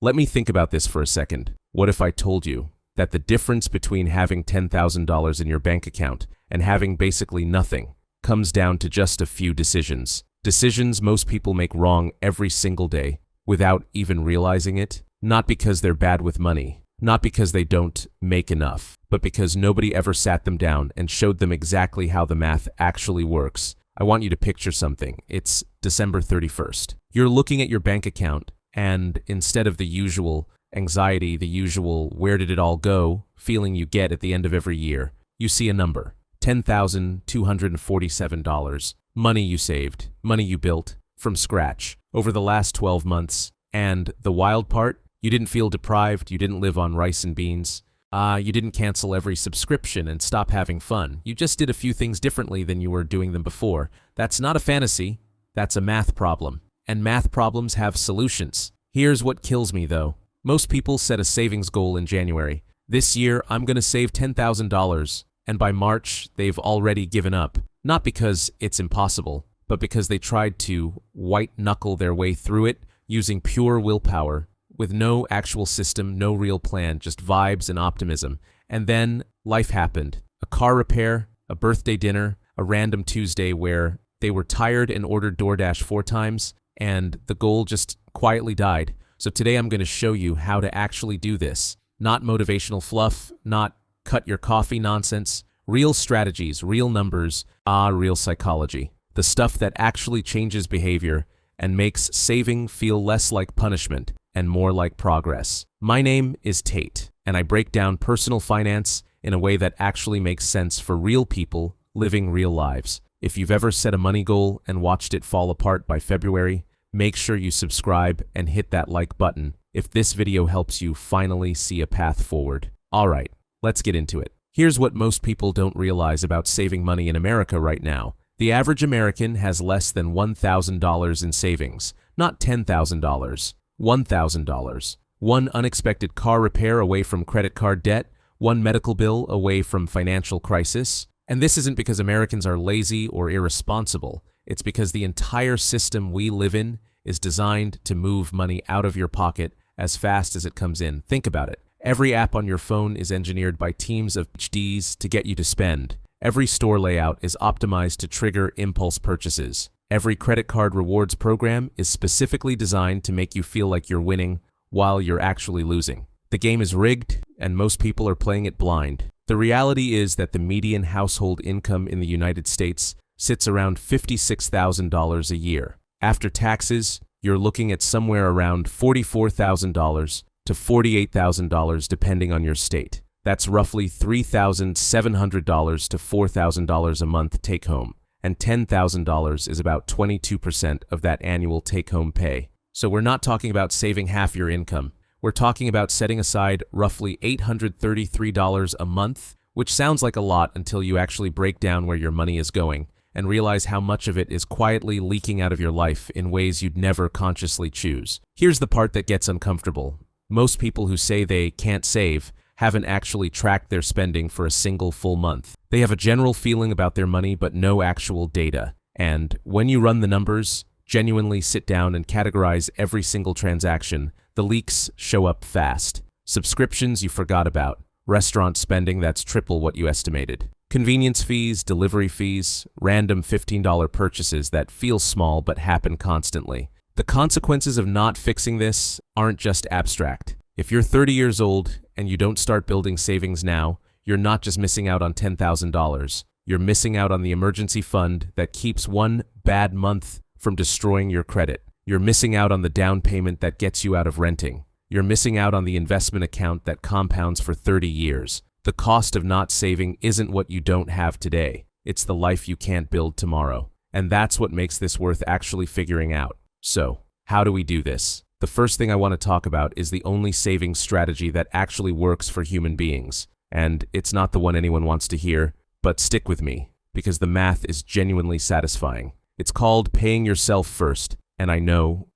Let me think about this for a second. What if I told you that the difference between having $10,000 in your bank account and having basically nothing comes down to just a few decisions? Decisions most people make wrong every single day without even realizing it, not because they're bad with money, not because they don't make enough, but because nobody ever sat them down and showed them exactly how the math actually works. I want you to picture something. It's December 31st. You're looking at your bank account, and instead of the usual anxiety, the usual where did it all go feeling you get at the end of every year, you see a number, $10,247. Money you saved, money you built from scratch over the last 12 months. And the wild part, you didn't feel deprived, you didn't live on rice and beans, you didn't cancel every subscription and stop having fun. You just did a few things differently than you were doing them before. That's not a fantasy, that's a math problem. And math problems have solutions. Here's what kills me though. Most people set a savings goal in January. This year, I'm gonna save $10,000. And by March, they've already given up. Not because it's impossible, but because they tried to white-knuckle their way through it using pure willpower, with no actual system, no real plan, just vibes and optimism. And then life happened. A car repair, a birthday dinner, a random Tuesday where they were tired and ordered DoorDash 4 times, and the goal just quietly died. So today I'm going to show you how to actually do this. Not motivational fluff, not cut your coffee nonsense. Real strategies, real numbers, real psychology. The stuff that actually changes behavior and makes saving feel less like punishment and more like progress. My name is Tate, and I break down personal finance in a way that actually makes sense for real people living real lives. If you've ever set a money goal and watched it fall apart by February, make sure you subscribe and hit that like button if this video helps you finally see a path forward. All right, let's get into it. Here's what most people don't realize about saving money in America right now. The average American has less than $1,000 in savings, not $10,000, $1,000. One unexpected car repair away from credit card debt, one medical bill away from financial crisis. And this isn't because Americans are lazy or irresponsible. It's because the entire system we live in is designed to move money out of your pocket as fast as it comes in. Think about it. Every app on your phone is engineered by teams of PhDs to get you to spend. Every store layout is optimized to trigger impulse purchases. Every credit card rewards program is specifically designed to make you feel like you're winning while you're actually losing. The game is rigged, and most people are playing it blind. The reality is that the median household income in the United States sits around $56,000 a year. After taxes, you're looking at somewhere around $44,000 to $48,000 depending on your state. That's roughly $3,700 to $4,000 a month take-home, and $10,000 is about 22% of that annual take-home pay. So we're not talking about saving half your income. We're talking about setting aside roughly $833 a month, which sounds like a lot until you actually break down where your money is going and realize how much of it is quietly leaking out of your life in ways you'd never consciously choose. Here's the part that gets uncomfortable. Most people who say they can't save haven't actually tracked their spending for a single full month. They have a general feeling about their money but no actual data. And when you run the numbers, genuinely sit down and categorize every single transaction, the leaks show up fast. Subscriptions you forgot about, restaurant spending that's triple what you estimated, convenience fees, delivery fees, random $15 purchases that feel small but happen constantly. The consequences of not fixing this aren't just abstract. If you're 30 years old and you don't start building savings now, you're not just missing out on $10,000. You're missing out on the emergency fund that keeps one bad month from destroying your credit. You're missing out on the down payment that gets you out of renting. You're missing out on the investment account that compounds for 30 years. The cost of not saving isn't what you don't have today. It's the life you can't build tomorrow. And that's what makes this worth actually figuring out. So, how do we do this? The first thing I want to talk about is the only savings strategy that actually works for human beings. And it's not the one anyone wants to hear, but stick with me, because the math is genuinely satisfying. It's called paying yourself first. And I know,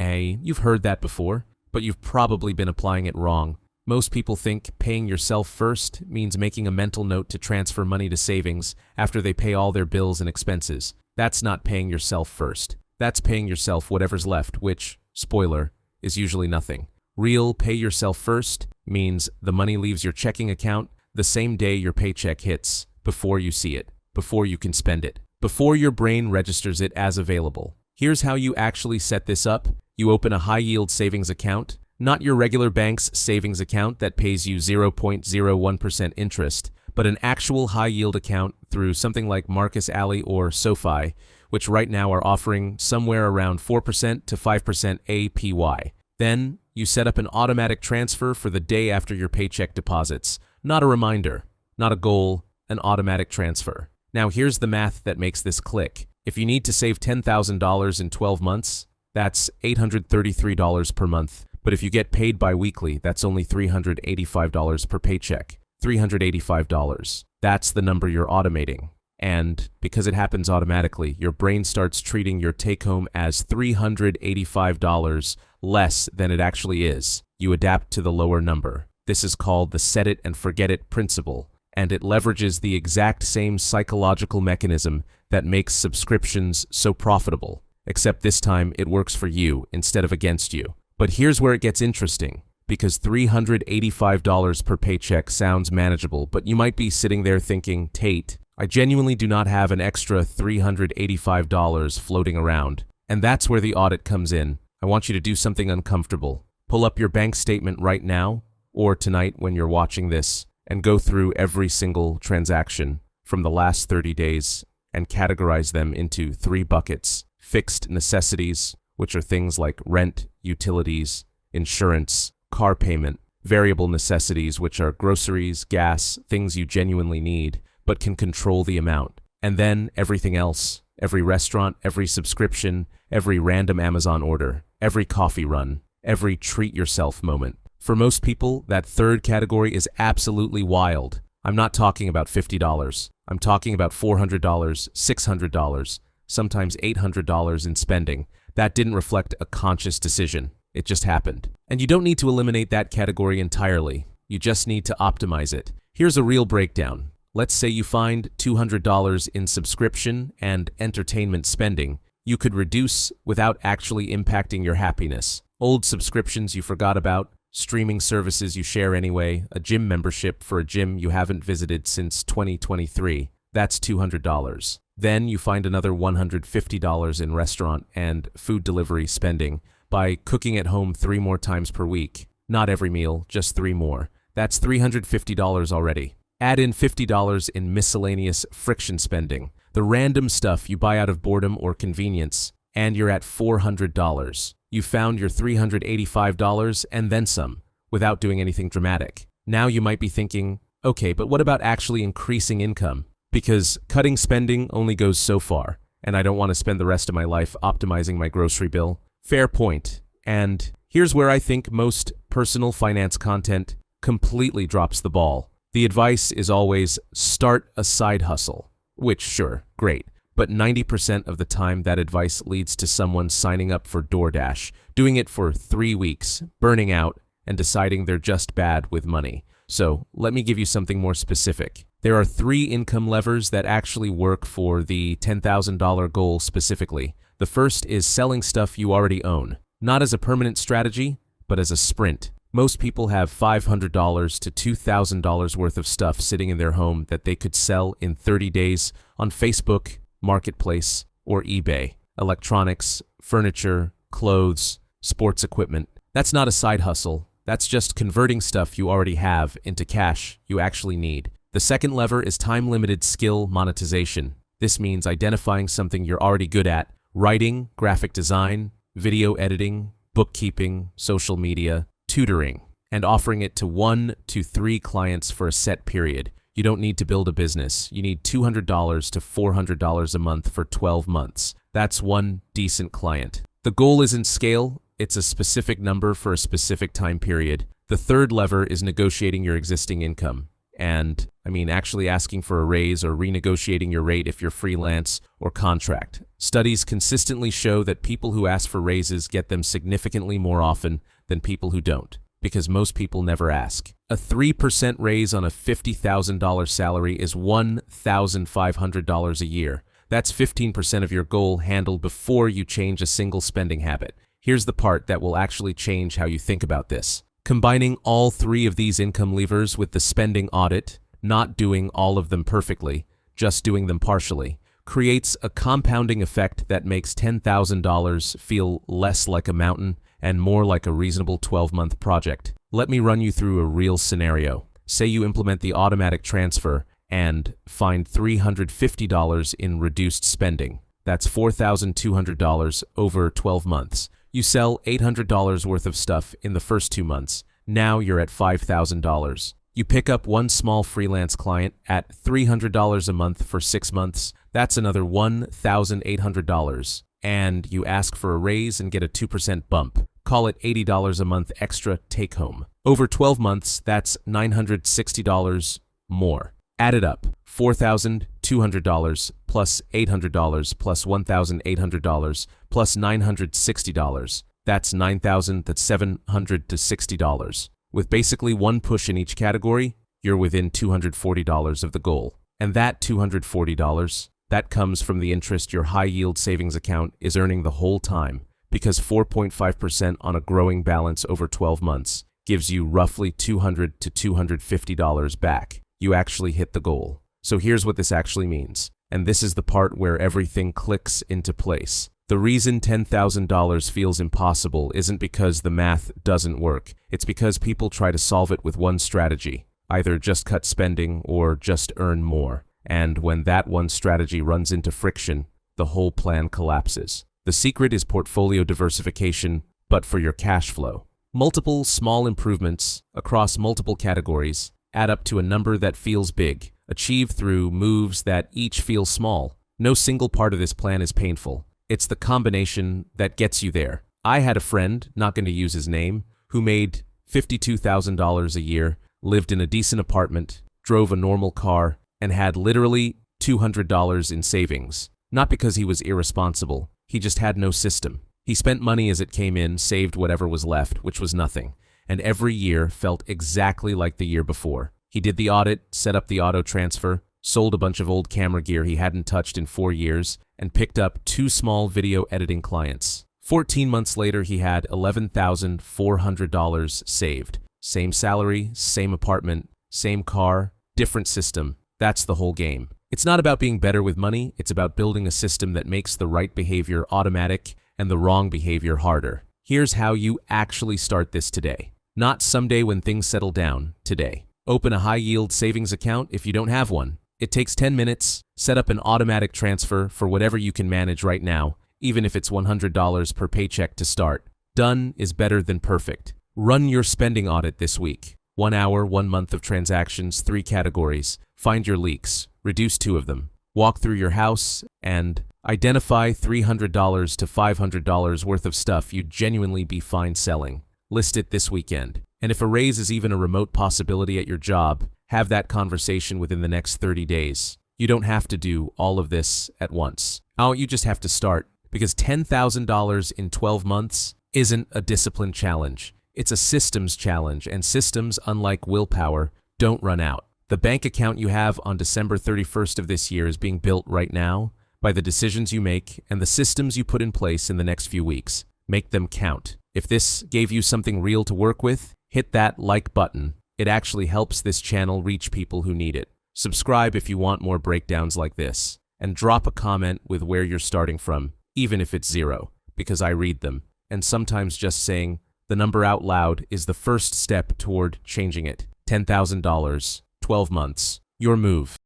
you've heard that before, but you've probably been applying it wrong. Most people think paying yourself first means making a mental note to transfer money to savings after they pay all their bills and expenses. That's not paying yourself first. That's paying yourself whatever's left, which, spoiler, is usually nothing. Real pay yourself first means the money leaves your checking account the same day your paycheck hits, before you see it, before you can spend it, before your brain registers it as available. Here's how you actually set this up. You open a high-yield savings account, not your regular bank's savings account that pays you 0.01% interest, but an actual high-yield account through something like Marcus Alley or SoFi, which right now are offering somewhere around 4% to 5% APY. Then, you set up an automatic transfer for the day after your paycheck deposits. Not a reminder, not a goal, an automatic transfer. Now here's the math that makes this click. If you need to save $10,000 in 12 months, that's $833 per month. But if you get paid bi-weekly, that's only $385 per paycheck. $385. That's the number you're automating. And because it happens automatically, your brain starts treating your take-home as $385 less than it actually is. You adapt to the lower number. This is called the set it and forget it principle, and it leverages the exact same psychological mechanism that makes subscriptions so profitable, except this time it works for you instead of against you. But here's where it gets interesting, because $385 per paycheck sounds manageable, but you might be sitting there thinking, Tate, I genuinely do not have an extra $385 floating around. And that's where the audit comes in. I want you to do something uncomfortable. Pull up your bank statement right now, or tonight when you're watching this, and go through every single transaction from the last 30 days and categorize them into 3 buckets. Fixed necessities, which are things like rent, utilities, insurance, car payment. Variable necessities, which are groceries, gas, things you genuinely need, but can control the amount. And then everything else. Every restaurant, every subscription, every random Amazon order, every coffee run, every treat yourself moment. For most people, that third category is absolutely wild. I'm not talking about $50. I'm talking about $400, $600, sometimes $800 in spending. That didn't reflect a conscious decision. It just happened. And you don't need to eliminate that category entirely. You just need to optimize it. Here's a real breakdown. Let's say you find $200 in subscription and entertainment spending. You could reduce without actually impacting your happiness. Old subscriptions you forgot about, streaming services you share anyway, a gym membership for a gym you haven't visited since 2023. That's $200. Then you find another $150 in restaurant and food delivery spending by cooking at home 3 more times per week. Not every meal, just 3 more. That's $350 already. Add in $50 in miscellaneous friction spending, the random stuff you buy out of boredom or convenience, and you're at $400. You found your $385 and then some, without doing anything dramatic. Now you might be thinking, okay, but what about actually increasing income? Because cutting spending only goes so far, and I don't want to spend the rest of my life optimizing my grocery bill. Fair point. And here's where I think most personal finance content completely drops the ball. The advice is always start a side hustle, which sure, great. But 90% of the time that advice leads to someone signing up for DoorDash, doing it for 3 weeks, burning out, and deciding they're just bad with money. So let me give you something more specific. There are 3 income levers that actually work for the $10,000 goal specifically. The first is selling stuff you already own, not as a permanent strategy, but as a sprint. Most people have $500 to $2,000 worth of stuff sitting in their home that they could sell in 30 days on Facebook, Marketplace, or eBay. Electronics, furniture, clothes, sports equipment. That's not a side hustle. That's just converting stuff you already have into cash you actually need. The second lever is time-limited skill monetization. This means identifying something you're already good at, writing, graphic design, video editing, bookkeeping, social media, tutoring, and offering it to 1 to 3 clients for a set period. You don't need to build a business. You need $200 to $400 a month for 12 months. That's 1 decent client. The goal isn't scale, it's a specific number for a specific time period. The third lever is negotiating your existing income. And, actually asking for a raise or renegotiating your rate if you're freelance or contract. Studies consistently show that people who ask for raises get them significantly more often than people who don't, because most people never ask. A 3% raise on a $50,000 salary is $1,500 a year. That's 15% of your goal handled before you change a single spending habit. Here's the part that will actually change how you think about this. Combining all three of these income levers with the spending audit, not doing all of them perfectly, just doing them partially, creates a compounding effect that makes $10,000 feel less like a mountain and more like a reasonable 12-month project. Let me run you through a real scenario. Say you implement the automatic transfer and find $350 in reduced spending. That's $4,200 over 12 months. You sell $800 worth of stuff in the first 2 months. Now you're at $5,000. You pick up one small freelance client at $300 a month for 6 months. That's another $1,800. And you ask for a raise and get a 2% bump. Call it $80 a month extra take home. Over 12 months, that's $960 more. Add it up. $4,200 plus $800 plus $1,800 plus $960. That's $9,000, that's $760. With basically one push in each category, you're within $240 of the goal. And that $240, that comes from the interest your high-yield savings account is earning the whole time, because 4.5% on a growing balance over 12 months gives you roughly $200 to $250 back. You actually hit the goal. So here's what this actually means. And this is the part where everything clicks into place. The reason $10,000 feels impossible isn't because the math doesn't work. It's because people try to solve it with one strategy. Either just cut spending or just earn more. And when that one strategy runs into friction, the whole plan collapses. The secret is portfolio diversification, but for your cash flow. Multiple small improvements across multiple categories add up to a number that feels big, achieved through moves that each feel small. No single part of this plan is painful. It's the combination that gets you there. I had a friend, not going to use his name, who made $52,000 a year, lived in a decent apartment, drove a normal car, and had literally $200 in savings. Not because he was irresponsible, he just had no system. He spent money as it came in, saved whatever was left, which was nothing, and every year felt exactly like the year before. He did the audit, set up the auto transfer, sold a bunch of old camera gear he hadn't touched in 4 years, and picked up 2 small video editing clients. 14 months later, he had $11,400 saved. Same salary, same apartment, same car, different system. That's the whole game. It's not about being better with money, it's about building a system that makes the right behavior automatic and the wrong behavior harder. Here's how you actually start this today. Not someday when things settle down, today. Open a high-yield savings account if you don't have one. It takes 10 minutes. Set up an automatic transfer for whatever you can manage right now, even if it's $100 per paycheck to start. Done is better than perfect. Run your spending audit this week. 1 hour, 1 month of transactions, 3 categories. Find your leaks. Reduce 2 of them. Walk through your house and identify $300 to $500 worth of stuff you'd genuinely be fine selling. List it this weekend. And if a raise is even a remote possibility at your job, have that conversation within the next 30 days. You don't have to do all of this at once. Oh, you just have to start, because $10,000 in 12 months isn't a discipline challenge. It's a systems challenge, and systems, unlike willpower, don't run out. The bank account you have on December 31st of this year is being built right now by the decisions you make and the systems you put in place in the next few weeks. Make them count. If this gave you something real to work with, hit that like button. It actually helps this channel reach people who need it. Subscribe if you want more breakdowns like this. And drop a comment with where you're starting from, even if it's 0, because I read them. And sometimes just saying the number out loud is the first step toward changing it. $10,000, 12 months. Your move.